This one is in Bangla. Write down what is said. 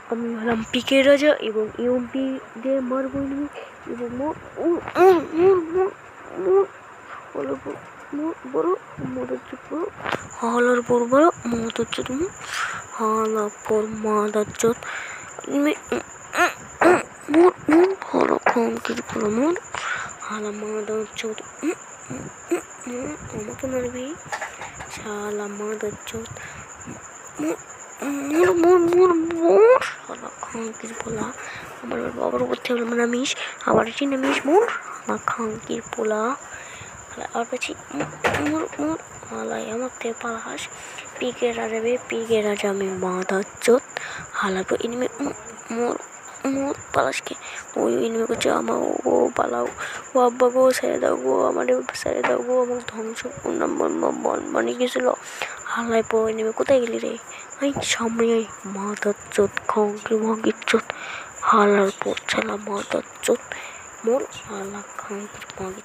আমি হলাম পিকের রাজা এবং ইউএমপি দিয়ে মারবো এনিমি এবং বড় মদরচুদ বড় হালার বড় বড় মদরচুদ হালা পর মদরচুদ হালা খানকির বড় মর হালা মদরচুদ আমাকে মারবি শালা মদরচুদ খানকির পোলা আমার বাবার করতে হবে নামিস আবার এটি নামিস মোর আমার খানকির পোলা আর পেছি হালাই আমার থেকে পালাস পিকে রাজাবে পিকে রাজা আমি মাদাচ্চোত হালাবো এনিমে মোর মোর পালাসকে ওই এনিমে করছে আমার ও পালাও ও আব্বা গো ছেড়ে দাও গো আমার ছেড়ে দাও গো আমার ধ্বংস মানে গেছিলো হালাই পো এনিমে কোথায় গেলি রে আই সামনে আই মাদাচ্চোত খানকি ভাঙ্গির চোত হালার পর ছালা মাদাচ্চোত মোর হালা খানকির ভাঙ্গির